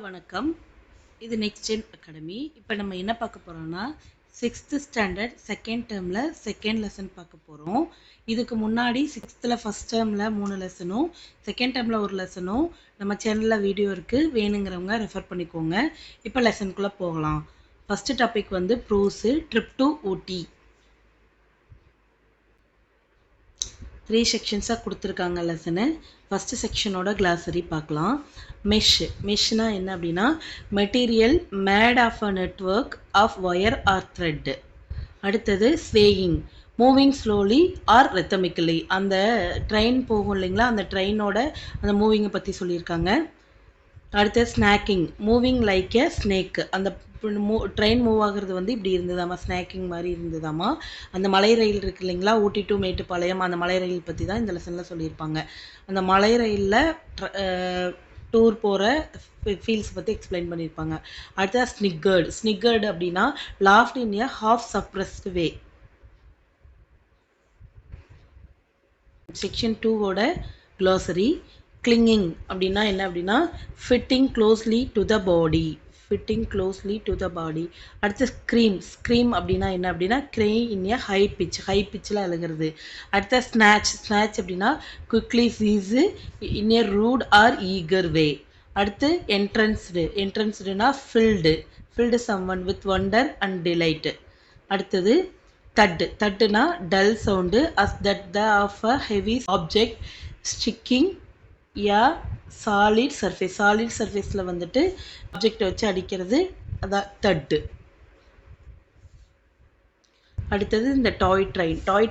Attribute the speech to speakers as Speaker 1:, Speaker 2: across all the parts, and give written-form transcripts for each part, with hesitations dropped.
Speaker 1: வணக்கம். இது next gen academy. இப்போ நம்ம என்ன பார்க்க போறோம்னா 6th ஸ்டாண்டர்ட் செகண்ட் டேர்மில் செகண்ட் லெசன் பார்க்க போகிறோம். இதுக்கு முன்னாடி 6th ஃபர்ஸ்ட் டேர்மில் 3 லெசனும் செகண்ட் டேர்மில் ஒரு லெசனும் நம்ம சேனலில் வீடியோ இருக்குது, வேணுங்கிறவங்க ரெஃபர் பண்ணிக்கோங்க. இப்போ லெசனுக்குள்ளே போகலாம். ஃபஸ்ட்டு டாபிக் வந்து ப்ரோஸு ட்ரிப் டு ஊட்டி. 3 செக்ஷன்ஸாக கொடுத்துருக்காங்க லெசனு. ஃபஸ்ட்டு செக்ஷனோட கிளாஸரி பார்க்கலாம். மெஷ்னா என்ன அப்படின்னா material made of a network of wire or thread. அடுத்தது swaying, moving slowly or rhythmically. அந்த ட்ரெயின் போகும் இல்லைங்களா, அந்த ட்ரெயினோட அந்த மூவிங்கை பற்றி சொல்லியிருக்காங்க. அடுத்தது snacking, moving like a snake. அந்த ட்ரெயின் மூவ் ஆகுறது வந்து இப்படி இருந்ததாமா, ஸ்நாக்கிங் மாதிரி இருந்ததாமா. அந்த மலை ரயில் இருக்கு இல்லைங்களா, ஊட்டி டு மேட்டுப்பாளையம், அந்த மலை ரயில் பற்றி தான் இந்த லெசனில் சொல்லியிருப்பாங்க. அந்த மலை ரயிலில் டூர் போகிற ஃபீல்ஸ் பற்றி எக்ஸ்பிளைன் பண்ணியிருப்பாங்க. அடுத்தது ஸ்னிக்கர்டு அப்படின்னா laughed in a half suppressed way. Section 2வோட க்ளாசரி. கிளிங்கிங் அப்படின்னா என்ன அப்படின்னா fitting closely to the body. அடுத்து ஸ்க்ரீம் அப்படின்னா என்ன அப்படின்னா க்ரை இன் எ ஹை பிச்சில் அழுகிறது. அடுத்த ஸ்நாச் அப்படின்னா quickly seize in a rude or eager way. அடுத்து என்ட்ரன்ஸ்டுனா filled someone with wonder and delight. அடுத்தது தட்டுனா dull sound as that the of a heavy object striking a solid சர்ஃபேஸில் வந்துட்டு ஆப்ஜெக்டை வச்சு அடிக்கிறது, அதான் தட்டு. அடுத்தது இந்த டாய்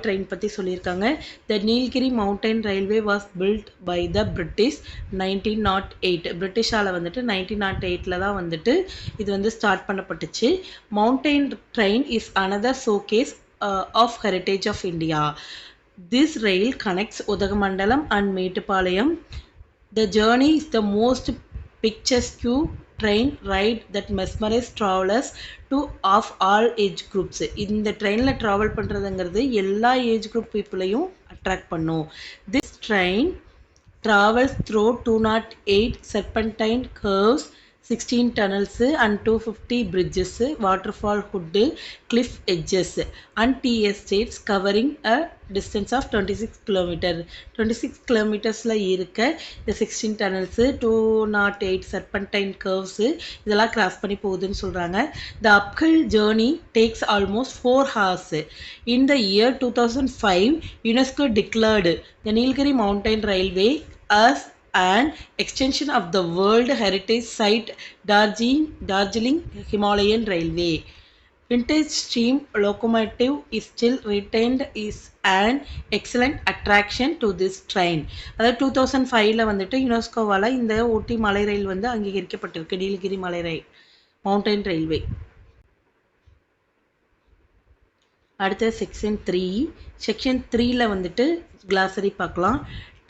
Speaker 1: ட்ரெயின் பற்றி சொல்லியிருக்காங்க. The Nilgiri mountain railway was built by the British 1908. பிரிட்டிஷால் வந்துட்டு 1908 தான் வந்துட்டு இது வந்து ஸ்டார்ட் பண்ணப்பட்டுச்சு. Mountain train is another showcase of heritage of India. This rail connects Udhagamandalam and Mettupalayam. The journey is the most picturesque train ride that mesmerizes travelers of all age groups. இந்த ட்ரெயினில் travel பண்ணுறதுங்கிறது எல்லா ஏஜ் குரூப் பீப்புளையும் அட்ராக்ட் பண்ணும். This train travels through 208 serpentine curves, 16 tunnels and 250 bridges, waterfall hood, cliff edges and tea estates covering a distance of 26 km. 26 kilometersல இருக்க இந்த 16 tunnels, 208 serpentine curves இதெல்லாம் cross பண்ணி போகுதுன்னு சொல்கிறாங்க. The uphill journey takes almost 4 hours. In the year 2005, UNESCO declared the Nilgiri Mountain Railway as an extension of the World Heritage Site Darjeeling Himalayan Railway. Vintage steam locomotive is still retained is an excellent attraction to this train. அதாவது 2005 வந்துட்டு யுனெஸ்கோவால் இந்த ஊட்டி மலை ரயில் வந்து அங்கீகரிக்கப்பட்டிருக்கு, நீலகிரி மலை ரயில் mountain railway. அடுத்த section 3ல வந்துட்டு கிளாசரி பார்க்கலாம்.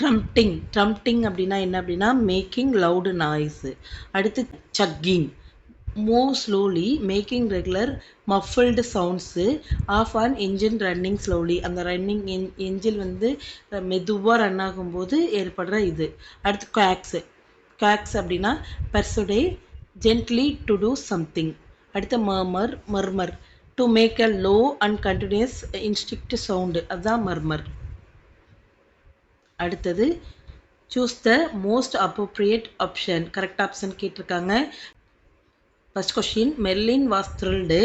Speaker 1: ட்ரம்ப்டிங் அப்படின்னா என்ன அப்படின்னா மேக்கிங் லவுடு நாய்ஸ். அடுத்து chugging, move slowly making regular muffled sounds of an engine running slowly. அந்த ரன்னிங் என்ஜின் வந்து மெதுவாக ரன் ஆகும்போது ஏற்படுற இது. அடுத்து குவாக்ஸ் அப்படின்னா persuade gently to do something. அடுத்து murmur to make a low and continuous indistinct sound, அதுதான் மர்மர். அடுத்தது choose the most appropriate option. Correct option கேட்டிருக்காங்க. First question, Merlin was thrilled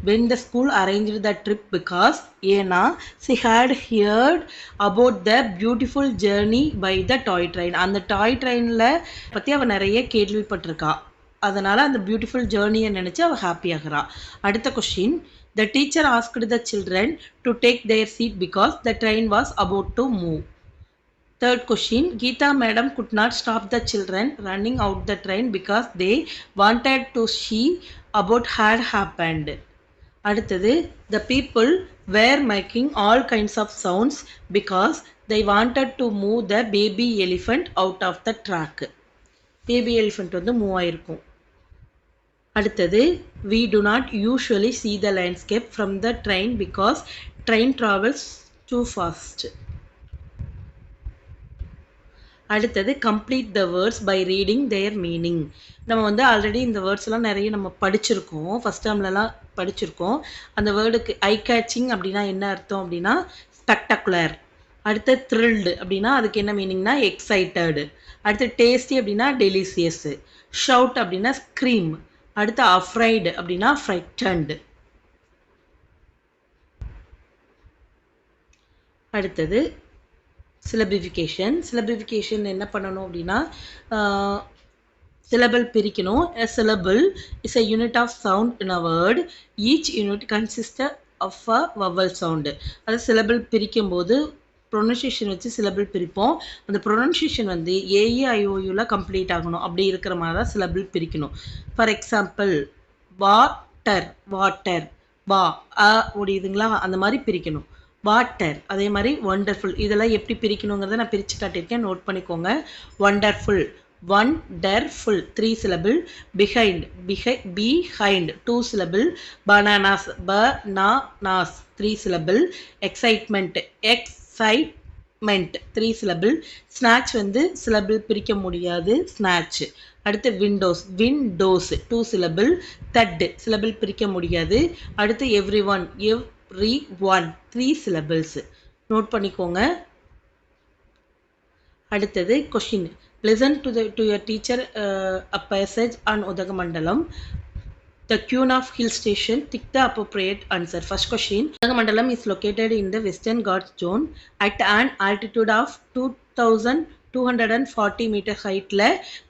Speaker 1: when the school arranged the trip because ஏன்னா she had heard about the beautiful journey by the toy train. அந்த டாய் ட்ரெயினில் பற்றி அவள் நிறைய கேள்விப்பட்டிருக்கா, அதனால் அந்த பியூட்டிஃபுல் ஜேர்னியை நினச்சி அவள் ஹாப்பி ஆகிறா. அடுத்த question, the teacher asked the children to take their seat because the train was about to move. Third question, Geeta madam could not stop the children running out the train because they wanted to see about had happened. அடுத்தது, the people were making all kinds of sounds because they wanted to move the baby elephant out of the track. Baby elephant வந்து move ஆயிருக்கும். அடுத்தது, we do not usually see the landscape from the train because train travels too fast. அடுத்தது complete the words by reading their meaning. நம்ம வந்து already இந்த வேர்ட்ஸ்லாம் நிறைய நம்ம படிச்சிருக்கோம், ஃபஸ்ட் டேர்ம்லலாம் படிச்சிருக்கோம். அந்த வேர்டுக்கு ஐ கேச்சிங் அப்படின்னா என்ன அர்த்தம் அப்படின்னா ஸ்பெக்டகுலர். அடுத்து த்ரில்டு அப்படின்னா அதுக்கு என்ன மீனிங்னா எக்ஸைட்டடு. அடுத்து டேஸ்டி அப்படின்னா டெலிசியஸ். ஷவுட் அப்படின்னா ஸ்க்ரீம். அடுத்து அஃப்ரைடு அப்படின்னா ஃப்ரைட்டன்டு. அடுத்தது சிலபிஃபிகேஷன். சிலபிஃபிகேஷன் என்ன பண்ணணும் அப்படின்னா syllable பிரிக்கணும். A syllable is a unit of sound in a word. Each unit consists of a vowel sound. அது syllable பிரிக்கும் போது ப்ரொனன்சியேஷன் வச்சு syllable பிரிப்போம். அந்த ப்ரொனன்சியேஷன் வந்து AEIOUல கம்ப்ளீட் ஆகணும். அப்படி இருக்கிற மாதிரி தான் syllable பிரிக்கணும். ஃபார் எக்ஸாம்பிள் வாட்டர், வாட்டர், வா முடியுதுங்களா, அந்த மாதிரி பிரிக்கணும். வாட்டர். அதே மாதிரி ஒண்டர்ஃபுல். இதெல்லாம் எப்படி பிரிக்கணுங்கிறத நான் பிரித்து காட்டியிருக்கேன், நோட் பண்ணிக்கோங்க. Wonderful, wonderful 3 syllable. Behind, behind 2 syllable. Bananas, bananas 3 syllable. Excitement, excitement 3 syllable. Snatch வந்து syllable பிரிக்க முடியாது, snatch. அடுத்து windows, windows 2 syllable. Third syllable பிரிக்க முடியாது. அடுத்து everyone, everyone 3 syllables. நோட் பண்ணிக்கோங்க. அடுத்தது question. Listen to your teacher a passage on Udagamandalam. The Queen of Hill Station. Tick the appropriate answer. First question. Udagamandalam is located in the Western Ghats zone at an altitude of 2240 meter height.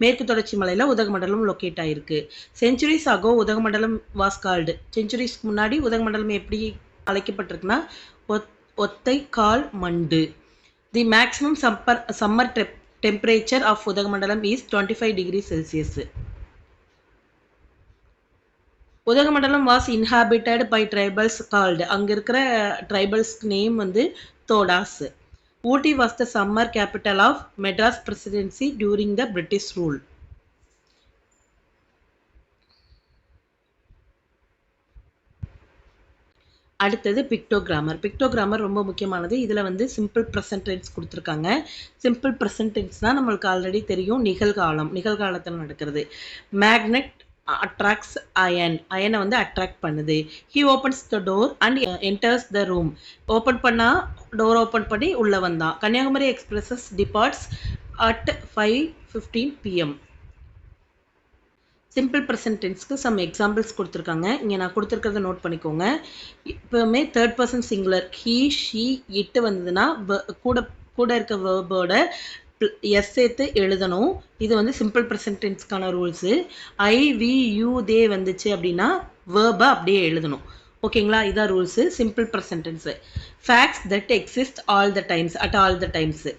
Speaker 1: மேற்கு தொடர்ச்சி மலையில் Udhagamandalam locate ஆயிருக்கு. Centuries ago Udhagamandalam was called. செஞ்சுரிஸ்க்கு முன்னாடி உதகமண்டலம் எப்படி அழைக்கப்பட்டிருக்குன்னா ஒத்தை கால் மண்டு. The maximum summer temperature of Udagamandalam is 25 degrees Celsius. Udagamandalam was inhabited by tribals called, அங்க இருக்கிற tribals name வந்து Todas. Ooty was the summer capital of Madras Presidency during the British rule. அடுத்தது பிக்டோகிராமர். பிக்டோகிராமர் ரொம்ப முக்கியமானது. இதில் வந்து சிம்பிள் ப்ரெசன்ட் டென்ஸ் கொடுத்துருக்காங்க. Simple present டென்ஸ்னால் நம்மளுக்கு ஆல்ரெடி தெரியும், நிகழ்காலம், நிகழ்காலத்தில் நடக்கிறது. மேக்னெட் அட்ராக்ட்ஸ் அயன், அயனை வந்து அட்ராக்ட் பண்ணுது. He opens the door and enters the room. Open பண்ணால் டோர் ஓப்பன் பண்ணி உள்ளே வந்தான். Kanyakumari expresses departs at 5:15 PM. Simple present டென்ஸ்க்கு சம் எக்ஸாம்பிள்ஸ் கொடுத்துருக்காங்க. இங்கே நான் கொடுத்துருக்கிறத நோட் பண்ணிக்கோங்க. இப்போவுமே third person singular he, she, it வந்ததுன்னா கூட இருக்க வேர்போட எஸ் சேர்த்து எழுதணும். இது வந்து சிம்பிள் ப்ரெசன்ட் டென்ஸ்க்கான rules. I, we, you, they வந்துச்சு அப்படின்னா வேர்பை அப்படியே எழுதணும். ஓகேங்களா, இதான் rules simple present tense. Facts that exist all the times, at all the times.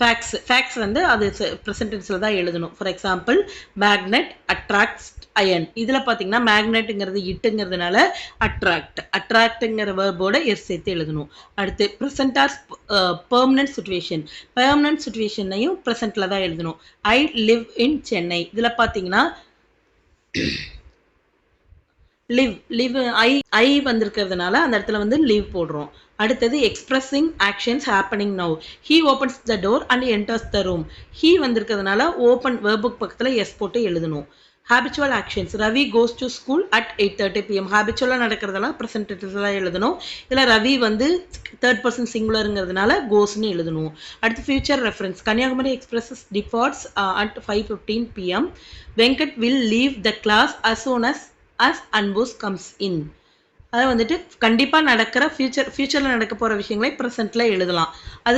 Speaker 1: Facts வந்து அது ப்ரெசன்ட் டென்ஸில் தான் எழுதணும். For example magnet attracts iron. இதில் பார்த்தீங்கன்னா மேக்னெட்டுங்கிறது இட்டுங்கிறதுனால அட்ராக்ட்டுங்கிற வேர்போட எஸ் சேர்த்து எழுதணும். அடுத்து present or permanent situation. Permanent சுச்சுவேஷனையும் ப்ரெசென்ட்டில் தான் எழுதணும். I live in Chennai. இதில் பார்த்தீங்கன்னா லிவ் ஐ வந்திருக்கிறதுனால அந்த இடத்துல வந்து லிவ் போடுறோம். அடுத்தது expressing actions happening now. He opens the door and enters the room. He வந்திருக்கிறதுனால ஓப்பன் வேர்புக் பக்கத்தில் எஸ் போட்டு எழுதணும். Habitual actions. Ravi goes to school at 8:30 PM. ஹேபிச்சுவலாக நடக்கிறதெல்லாம் ப்ரெசன்ட் டென்ஸ்ல எழுதணும். இதில் ரவி வந்து தேர்ட் பர்சன் சிங்குலருங்கிறதுனால கோஸ்ன்னு எழுதணும். அடுத்து future reference. Kanyakumari expresses departs at 5:15 PM. Venkat will leave the class as soon as அன்பூஸ் கம்ஸ் இன். அதை வந்துட்டு கண்டிப்பாக நடக்கிற ஃபியூச்சரில் நடக்க போகிற விஷயங்களை ப்ரெசென்ட்டில் எழுதலாம். அது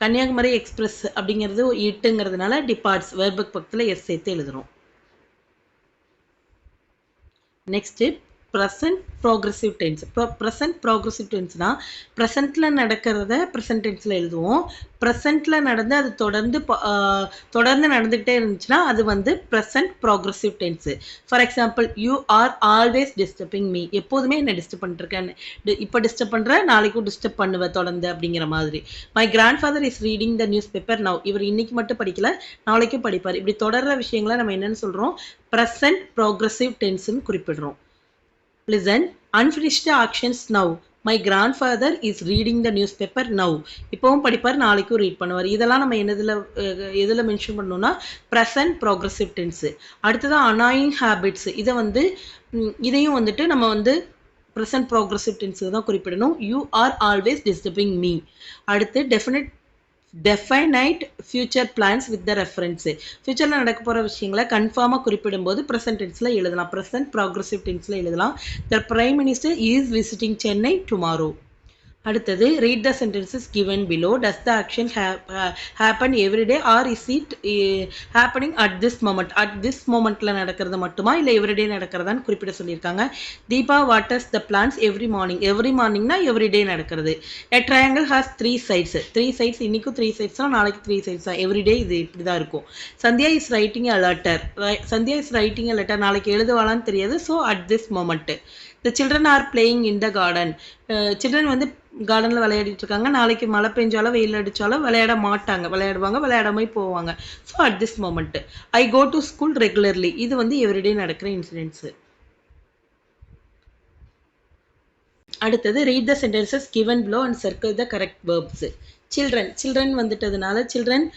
Speaker 1: கன்னியாகுமரி எக்ஸ்பிரஸ் அப்படிங்கிறது இட்டுங்கிறதுனால டிபார்ட்ஸ் வேர்புக் பக்கத்தில் எஸ் சேர்த்து எழுதுகிறோம். Next present progressive tense. Present progressive டென்ஸ்னால் ப்ரெசென்ட்டில் நடக்கிறத ப்ரெசன்ட் டென்ஸில் எழுதுவோம். ப்ரெசென்ட்டில் நடந்து அது தொடர்ந்து நடந்துகிட்டே இருந்துச்சுன்னா அது வந்து present progressive tens. For example you are always disturbing me. எப்போதுமே என்னை டிஸ்டர்ப் பண்ணிருக்கேன், இப்போ டிஸ்டர்ப் பண்ணுறேன், நாளைக்கும் டிஸ்டர்ப் பண்ணுவேன் தொடர்ந்து அப்படிங்கிற மாதிரி. My grandfather is reading the newspaper now. இவர் இன்னைக்கு மட்டும் படிக்கல, நாளைக்கும் படிப்பார். இப்படி தொடர்ற விஷயங்களை நம்ம என்னென்னு சொல்கிறோம், ப்ரெசன்ட் ப்ரோக்ரெசிவ் டென்ஸ்ன்னு குறிப்பிடுறோம். Listen, unfinished actions now. My grandfather is reading the newspaper now. இப்போவும் படிப்பார், நாளைக்கும் ரீட் பண்ணுவார். இதெல்லாம் நம்ம எதில் மென்ஷன் பண்ணணும்னா ப்ரெசன்ட் ப்ரோக்ரஸிவ் டென்ஸு. அடுத்தது அனாயிங் ஹேபிட்ஸ். இதையும் வந்துட்டு நம்ம வந்து ப்ரெசன்ட் ப்ரோக்ரஸிவ் டென்ஸுக்கு தான் குறிப்பிடணும். You are always disturbing me. அடுத்து definite future plans with the reference. ஃபியூச்சரில் நடக்க போகிற விஷயங்களை கன்ஃபார்மாக குறிப்பிடும்போது ப்ரெசன்ட் டென்ஸில் எழுதலாம், ப்ரெசன்ட் ப்ரோக்ரஸிவ் டென்ஸில் எழுதலாம். The prime minister is visiting Chennai tomorrow. அடுத்தது read the sentences given below. Does the action happen every day or is it happening at this moment? at this momentல நடக்கிறது மட்டுமா இல்லை எவ்ரிடே நடக்கிறதான்னு குறிப்பிட சொல்லியிருக்காங்க. Deepa waters the plants every morning. Every மார்னிங்னா everyday நடக்கிறது. A triangle has 3 sides. 3 sides இன்னைக்கும் 3 sides தான், நாளைக்கு 3 sides தான். எவ்ரிடே இது இப்படி தான் இருக்கும். Sandhya is writing a letter. Sandhya is writing a letter. நாளைக்கு எழுதுவாளான்னு தெரியாது. So at this moment. The children are playing in the garden. Children வந்து கார்டனில் விளையாடிட்டு இருக்காங்க. நாளைக்கு மழை பெஞ்சாலும் வெயில் அடித்தாலும் விளையாட மாட்டாங்க, விளையாடுவாங்க, விளையாடாம போவாங்க. So at this moment. I go to school regularly. இது வந்து எவ்ரிடே நடக்கிற இன்சிடென்ட்ஸு. அடுத்தது read the sentences given below and circle the correct verbs. Children வந்துட்டதுனால சில்ட்ரன்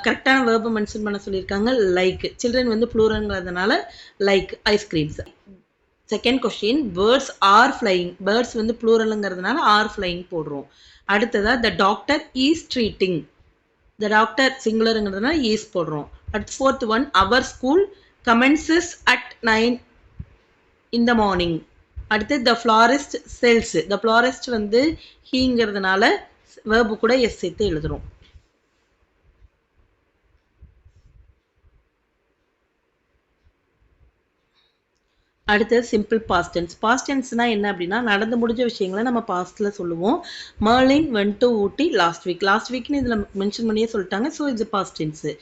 Speaker 1: கரெக்டான வேர்பை மென்ஷன் பண்ண சொல்லியிருக்காங்க. லைக். சில்ட்ரன் வந்து ப்ளூரல்ங்கிறதுனால like ice creams. Second question, birds are flying. Birds வந்து ப்ளூரலுங்கிறதுனால ஆர் ஃப்ளையிங் போடுறோம். அடுத்ததா the doctor is treating. The doctor சிங்குலருங்கிறதுனால ஈஸ் போடுறோம். அடுத்து fourth one, our school commences at 9 in the morning. அடுத்து the florist sells. The florist வந்து ஹீங்கிறதுனால வேர்பு கூட எஸ் சேர்த்து எழுதுறோம். அடுத்து சிம்பிள் பாஸ்ட் டென்ஸ். பாஸ்ட் டென்ஸ்னா என்ன அப்படின்னா நடந்து முடிஞ்ச விஷயங்களை நம்ம பாஸ்ட்ல சொல்லுவோம். Marlin went to Ooty last week. Last வீக்னு இதில் மென்ஷன் பண்ணியே சொல்லிட்டாங்க. ஸோ இது பாஸ்ட் டென்ஸு.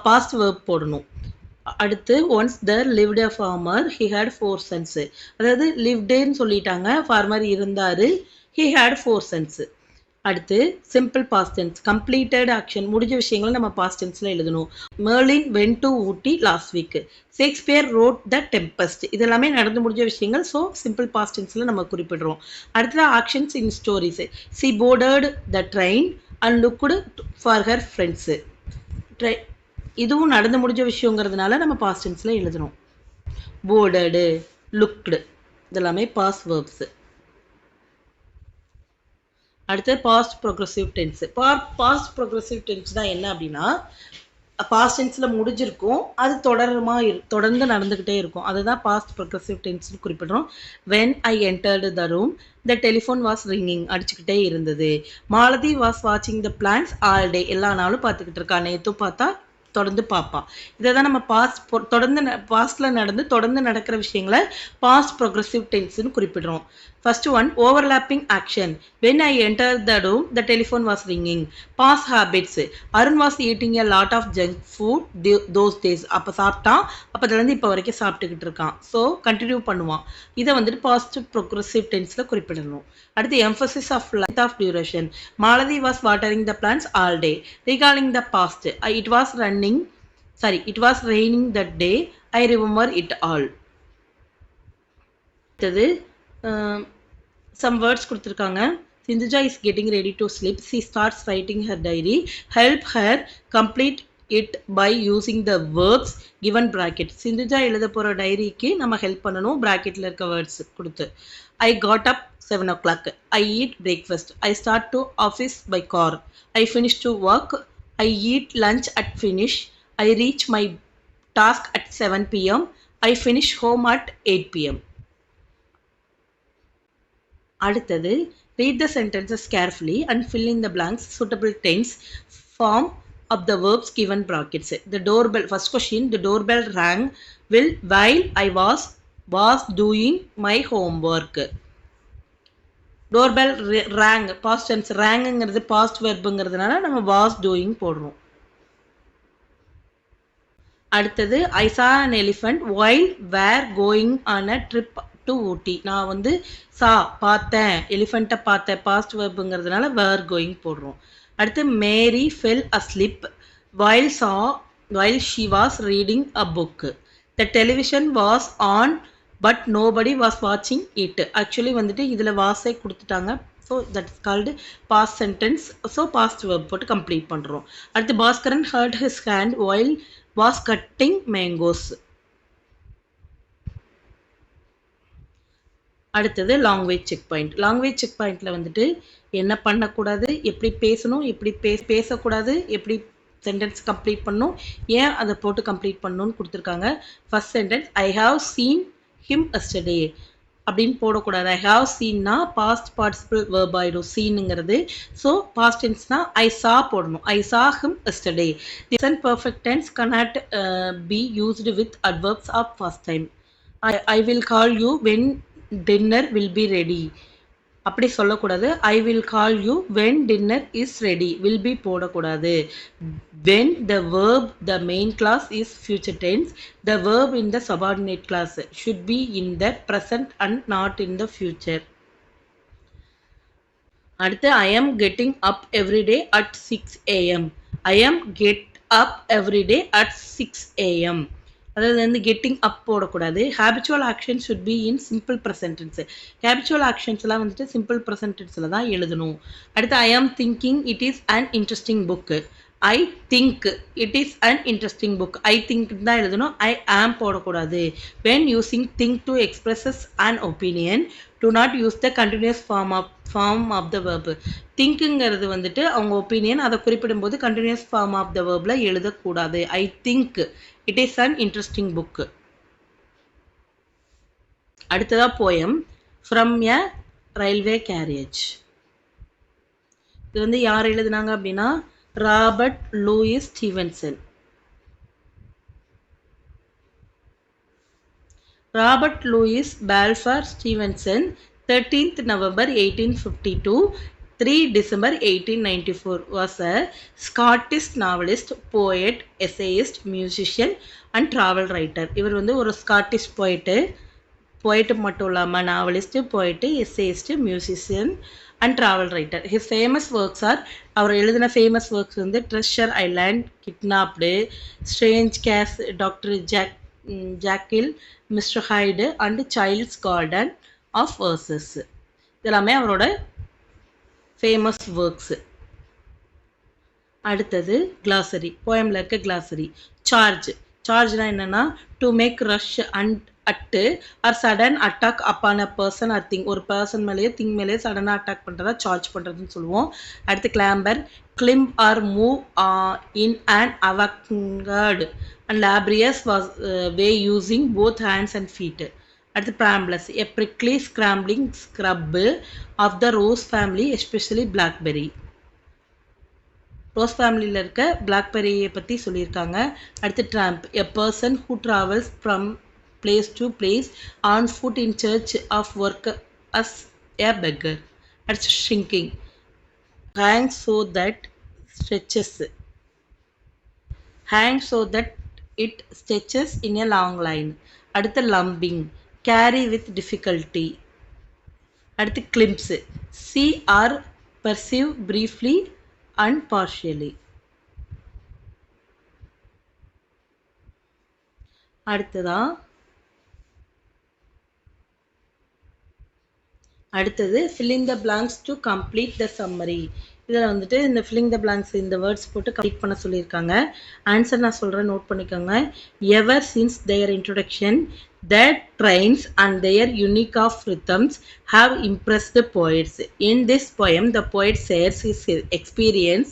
Speaker 1: பாஸ்ட் வேர்ப் போடணும். அடுத்து once there lived a farmer he had 4 sons. அதாவது லிவ்டேன்னு சொல்லிட்டாங்க, ஃபார்மர் இருந்தார், ஹி ஹேட் 4 sons. அடுத்து simple past tense. Completed action, முடிஞ்ச விஷயங்களை நம்ம பாஸ்ட் டென்ஸில் எழுதணும். Merlin went to Ooty last week. Shakespeare wrote the Tempest. இதெல்லாமே நடந்து முடிஞ்ச விஷயங்கள். ஸோ சிம்பிள் பாஸ்ட் டென்ஸில் நம்ம குறிப்பிடுறோம். அடுத்தது actions in stories. She boarded the train and looked for her friends. இதுவும் நடந்து முடிஞ்ச விஷயங்கிறதுனால நம்ம பாஸ்ட் டென்ஸில் எழுதணும். போர்டர்டு, லுக்டு இதெல்லாமே பாஸ்ட் வேர்ப்ஸு. அடுத்து past progressive tense. Past progressive tense தான் என்ன அப்படின்னா பாஸ்ட் டென்ஸில் முடிஞ்சிருக்கும், அது தொடர்ந்து நடந்துக்கிட்டே இருக்கும். அதுதான் பாஸ்ட் ப்ரோக்ரஸிவ் டென்ஸ்னு குறிப்பிடுறோம். When I entered the room the telephone was ringing. அடிச்சுக்கிட்டே இருந்தது. மாலதி வாஸ் வாட்சிங் த பிளான்ஸ் ஆல் டே. எல்லா நாளும் பார்த்துக்கிட்டு இருக்கா, நேற்றும் பார்த்தா, தொடர்ந்து பார்ப்பான். இதை தான் நம்ம பாஸ்டில் நடந்து தொடர்ந்து நடக்கிற விஷயங்களை பாஸ்ட் ப்ரோக்ரஸிவ் டென்ஸ்னு குறிப்பிடுறோம். First one, overlapping action. When I enter the room the telephone was ringing. Past habits. Arun was eating a lot of junk food those days. அப்போ சாப்பிட்டான், அப்போதுலேருந்து இப்போ வரைக்கும் சாப்பிட்டுக்கிட்டு இருக்கான். ஸோ கண்டினியூ பண்ணுவான். இதை வந்துட்டு பாஸ்ட் ப்ரோக்ரஸிவ் டென்ஸில் குறிப்பிடணும். அடுத்து emphasis of length of duration. Malathi was watering the plants all day. Recalling the past. It was raining that day. I remember it all. அடுத்தது some words கொடுத்துருக்காங்க. Sindhuja is getting ready to sleep. She starts writing her diary. Help her complete it by using the verbs given bracket. Sindhuja எழுத போகிற டைரிக்கு நம்ம help பண்ணணும். ப்ராக்கெட்டில் இருக்க words கொடுத்து. I got up 7 o'clock. I eat breakfast. I start to office by car. I finish to work. I eat lunch at finish. I reach my task at 7 p.m. I finish home at 8 p.m. அடுத்தது read the sentences carefully and fill in the blanks. Suitable tense form of the verbs given brackets. The doorbell. First question, the doorbell rang while I was doing my homework. Doorbell rang past tense. rangங்கிறது past verbங்கிறதுனால நம்ம was doing போடுறோம். அடுத்தது I saw an elephant while were going on a trip to ஊட்டி. நான் வந்து பார்த்தேன், எலிஃபெண்ட்டை பார்த்தேன், past வேர்புங்கிறதுனால வேர் going போடுறோம். அடுத்து மேரி fell அஸ்லிப் while she was reading a book. The television was on but nobody was வாட்சிங் இட். ஆக்சுவலி வந்துட்டு இதில் வாஸே கொடுத்துட்டாங்க. So that is called past sentence. So past verb போட்டு கம்ப்ளீட் பண்ணுறோம். அடுத்து Bhaskaran hurt his hand while was cutting mangoes. அடுத்தது language check point. Language check பாயிண்ட்ல வந்துட்டு என்ன பண்ணக்கூடாது, எப்படி பேசணும், எப்படி பேசக்கூடாது, எப்படி சென்டென்ஸ் கம்ப்ளீட் பண்ணணும், ஏன் அதை போட்டு கம்ப்ளீட் பண்ணணும்னு கொடுத்துருக்காங்க. First sentence I have seen him yesterday அப்படின்னு போடக்கூடாது. ஐ ஹாவ் சீன்னா பாஸ்ட் பார்ட்டிசிபிள் வேர்ப் ஆயிடும் சீனுங்கிறது. ஸோ பாஸ்ட் டென்ஸ்னா ஐ சா போடணும். I saw him yesterday. Present perfect tense cannot be used with adverbs of past time. I will call you when dinner will be ready. அப்படி சொல்லக்கூடாது. I will call you when dinner is ready. Will be போடக்கூடாது. When the verb the main clause is future tense. The verb in the subordinate clause should be in the present and not in the future. அடுத்து I am getting up every day at 6 AM. I am get up every day at 6 AM. அதாவது வந்து getting up போடக்கூடாது. Habitual action should be in simple present tense. Habitual ஆக்ஷன்ஸ்லாம் வந்துட்டு simple present டென்ஸில் தான் எழுதணும். அடுத்து I am thinking it is an interesting book. I think it is an interesting book. I think தான் எழுதணும். ஐ ஆம் போடக்கூடாது. When using think to expresses an opinion do not use the continuous form of the verb. திங்க்குங்கிறது வந்துட்டு அவங்க opinion, அதை குறிப்பிடும்போது continuous form of the வேர்பில் எழுதக்கூடாது. I think it is an interesting book. அடுத்ததா poem from a railway carriage. இது வந்து யார் எழுதுனாங்க அப்படின்னா Robert Lewis Stevenson. Robert Lewis Balfour Stevenson 13th November 1852 3 December 1894 was a Scottish novelist, poet, essayist, musician and travel writer. இவர் வந்து ஒரு Scottish போயிட்டு மட்டும் இல்லாமல் novelist, poet, essayist, musician and travel writer. His famous works are, அவர் எழுதின famous works வந்து treasure island, kidnapped, strange case, doctor Jekyll, mister Hyde and child's garden of verses. இதெல்லாமே அவரோட ஃபேமஸ் ஒர்க்ஸு. அடுத்தது கிளாசரி. போயமில் இருக்க கிளாசரி. சார்ஜ்னா என்னன்னா to make rush and at or sudden attack upon a person or thing. ஒரு person மேலேயோ thing மேலேயோ சடனாக அட்டாக் பண்ணுறதா சார்ஜ் பண்ணுறதுன்னு சொல்லுவோம். அடுத்து clamber climb or move in and awkward and laborious was way using both hands and feet. அடுத்து brambles a prickly scrambling scrub of the rose family especially blackberry. Rose ஃபேமிலியில் இருக்க பிளாக்பெர்ரியை பற்றி சொல்லியிருக்காங்க. அடுத்து tramp a person who travels from place to place on foot in search of work as a beggar. That's shrinking. Hang so that stretches. Hang so that it stretches in a long line. அடுத்து lumbing, carry with difficulty. அடுத்து glimpse, see or perceive briefly and partially. அடுத்தது filling the blanks to complete the summary. இதில் வந்துட்டு இந்த filling the blanks இந்த words போட்டு complete பண்ண சொல்லியிருக்காங்க. ஆன்சர் நான் சொல்கிறேன், நோட் பண்ணிக்கோங்க. Ever since their introduction their trains and their unique of rhythms have impressed the poets. In this poem, the poet shares his experience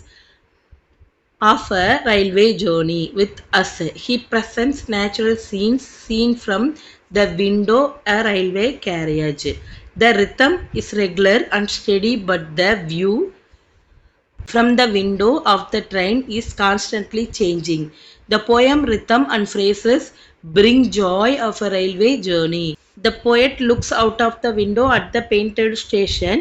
Speaker 1: of a railway journey with us. He presents natural scenes seen from the window a railway carriage. The rhythm is regular and steady, but the view from the window of the train is constantly changing. The poem rhythm and phrases bring joy of a railway journey. The poet looks out of the window at the painted station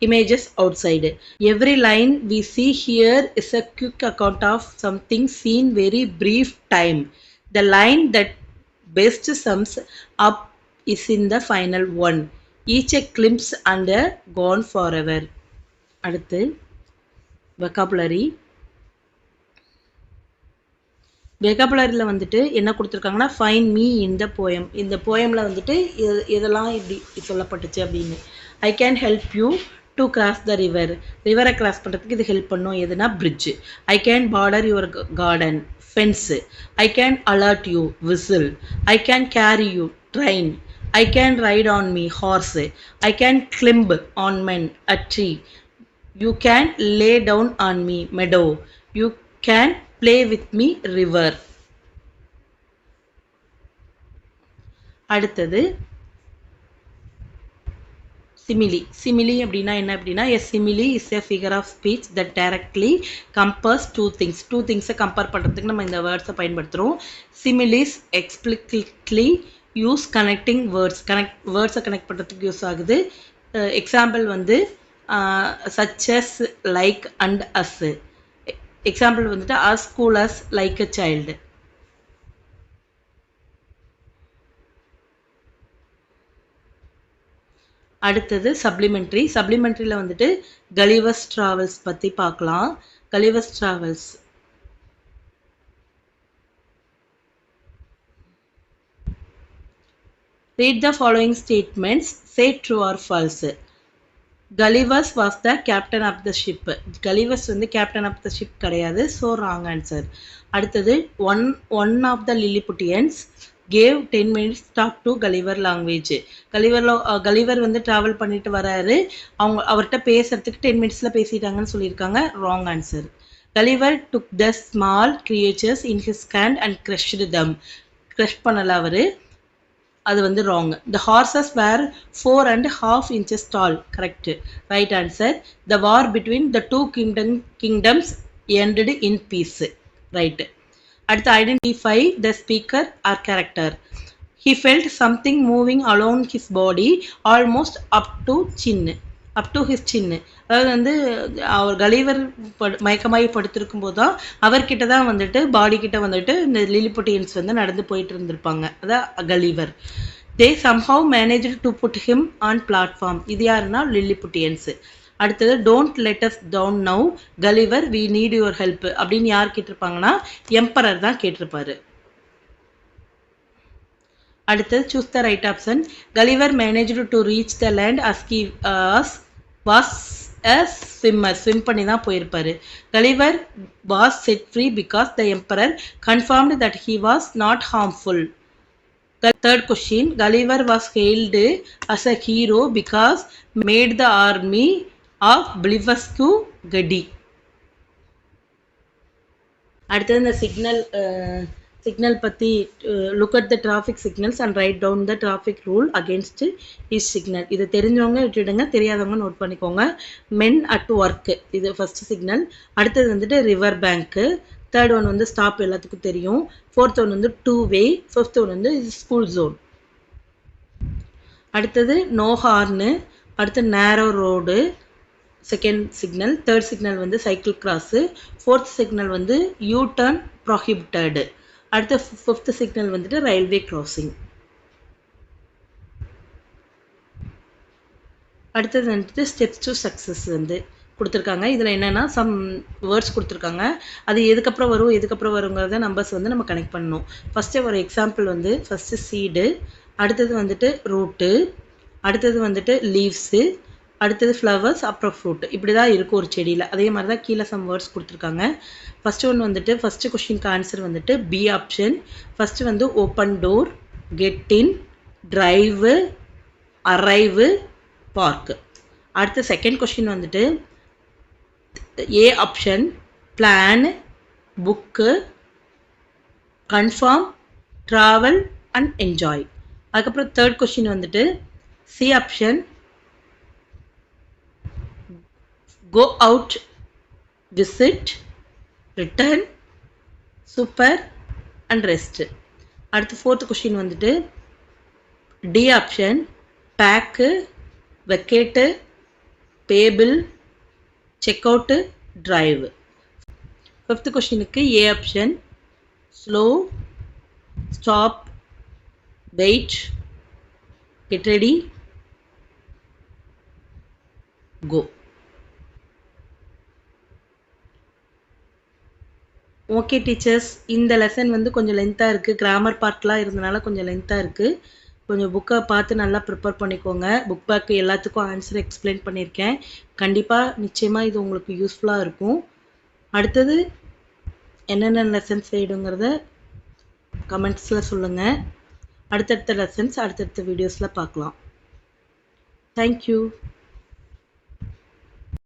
Speaker 1: images outside. Every line we see here is a quick account of something seen very brief time. The line that best sums up is in the final one. Each a glimpse and a gone forever. அடுத்து vocabulary. வெகாபுலரியில் வந்துட்டு என்ன கொடுத்துருக்காங்கன்னா fine me இந்த poem. இந்த போயமில் வந்துட்டு இதெல்லாம் இப்படி சொல்லப்பட்டுச்சு அப்படின்னு. I can help you to cross the river. ரிவரை கிராஸ் பண்ணுறதுக்கு இது ஹெல்ப் பண்ணும். எதுனா bridge. I can border your garden fence. I can alert you whistle. I can carry you train. I can ride on me horse. I can climb on men a tree. You can lay down on me meadow. You can play with me river. அடுத்தது simile. Simile அப்படின்னா என்ன அப்படின்னா a simile is a figure of speech that directly compares two things. Two things compare பண்ணுறதுக்கு நம்ம இந்த வேர்ட்ஸை பயன்படுத்துகிறோம். Similes explicitly use connecting words. வேர்ட்ஸை connect பண்ணுறதுக்கு யூஸ் ஆகுது. எக்ஸாம்பிள் வந்து such as, like and as. Example வந்துட்டு as cool as, like a child. அடுத்தது சப்ளிமெண்ட்ரி. சப்ளிமெண்ட்ரியில் வந்துட்டு கலிவர்ஸ் டிராவல்ஸ் பற்றி பார்க்கலாம். Gulliver's travels read the following statements, say true or false. Gullivers was the captain of the ship. Gullivers வந்து captain of the ship கிடையாது. So wrong answer. அடுத்தது one of the Lilliputians gave 10 minutes talk to Gulliver language. Gulliver வந்து travel பண்ணிட்டு வராரு. அவர்கிட்ட பேசுறதுக்கு 10 minutesல பேசிட்டாங்கன்னு சொல்லியிருக்காங்க. Wrong answer. Gulliver took the small creatures in his hand and crushed them. Crush பண்ணல அவரு. அது வந்து wrong. The horses were 4.5 inches tall. Correct. Right answer. The war between the two kingdoms ended in peace. Right. அடுத்து identify the speaker or character. He felt something moving along his body almost up to his chin. அதாவது வந்து அவர் Gulliver மயக்கமாகி படுத்திருக்கும் போது தான் அவர்கிட்ட தான் வந்துட்டு பாடி கிட்ட வந்துட்டு இந்த லிலிபுட்டியன்ஸ் வந்து நடந்து போயிட்டு இருந்திருப்பாங்க. அதான் Gulliver. They somehow managed to put him on platform. இது யாருன்னா லிலிபுட்டியன்ஸ். அடுத்தது don't let us down now Gulliver we need your help அப்படின்னு யார் கேட்டிருப்பாங்கன்னா எம்பரர் தான் கேட்டிருப்பாரு. அடுத்தது choose the right option. Gulliver managed to reach the land as he was a swimmer. Swim பண்ணி தான் போயிருப்பாரு. Gulliver was set free because the emperor confirmed that he was not harmful. Third question, Gulliver was hailed as a hero because made the army of Blefuscu Gedi. அடுத்தது இந்த signal பற்றி look at the traffic signals and write down the traffic rule against is signal. இது தெரிஞ்சவங்க விட்டுடுங்க, தெரியாதவங்க note பண்ணிக்கோங்க. Men at work இது first signal. அடுத்தது வந்துட்டு ரிவர் பேங்க்கு. தேர்ட் ஒன் வந்து ஸ்டாப் எல்லாத்துக்கும் தெரியும். ஃபோர்த் ஒன் வந்து டூ வே. ஃபிஃப்த் ஒன் வந்து ஸ்கூல் ஜோன். அடுத்தது நோ ஹார்னு. அடுத்து narrow road second signal. Third signal வந்து சைக்கிள் கிராஸு. ஃபோர்த் சிக்னல் வந்து யூ டர்ன் ப்ராஹிபிட்டடு. அடுத்த ஃபிஃப்த் சிக்னல் வந்துட்டு ரயில்வே கிராசிங். அடுத்தது வந்துட்டு ஸ்டெப்ஸ் டு சக்ஸஸ் வந்து கொடுத்துருக்காங்க. இதில் என்னென்னா சம் வேர்ட்ஸ் கொடுத்துருக்காங்க. அது எதுக்கப்புறம் வருங்கிறத நம்பர்ஸ் வந்து நம்ம கனெக்ட் பண்ணணும். ஃபஸ்ட்டு ஒரு எக்ஸாம்பிள் வந்து ஃபஸ்ட்டு சீடு, அடுத்தது வந்துட்டு ரூட்டு, அடுத்தது வந்துட்டு லீவ்ஸு, அடுத்தது ஃப்ளவர்ஸ், அப்புறம் ஃப்ரூட். இப்படி தான் இருக்கும் ஒரு செடியில். அதே மாதிரி தான் கீழே சம் வேர்ட்ஸ் கொடுத்துருக்காங்க. ஃபஸ்ட்டு ஒன்று வந்துட்டு ஃபஸ்ட்டு கொஸ்டினுக்கு ஆன்சர் வந்துட்டு பி ஆப்ஷன். ஃபஸ்ட்டு வந்து open door, get in, drive, arrive, park. அடுத்த செகண்ட் கொஸ்டின் வந்துட்டு A option plan, book, confirm, travel and enjoy. அதுக்கப்புறம் தேர்ட் கொஸ்டின் வந்துட்டு C option go out, visit, return, super and rest. அடுத்து fourth question வந்துட்டு D option pack, vacate, pay bill, check out, drive. Fifth கொஸ்டினுக்கு A option slow, stop, wait, get ready, go. Okay teachers, இந்த lesson வந்து கொஞ்சம் லென்த்தாக இருக்குது. Grammar பார்ட்லாம் இருந்தனால கொஞ்சம் லென்த்தாக இருக்குது. கொஞ்சம் புக்கை பார்த்து நல்லா ப்ரிப்பேர் பண்ணிக்கோங்க. புக் பேக் எல்லாத்துக்கும் ஆன்சர் எக்ஸ்பிளைன் பண்ணியிருக்கேன். கண்டிப்பாக நிச்சயமாக இது உங்களுக்கு யூஸ்ஃபுல்லாக இருக்கும். அடுத்தது என்னென்ன லெசன்ஸ் வேணுங்கிறத கமெண்ட்ஸில் சொல்லுங்கள். அடுத்தடுத்த லெசன்ஸ் அடுத்தடுத்த வீடியோஸில் பார்க்கலாம். தேங்க்யூ.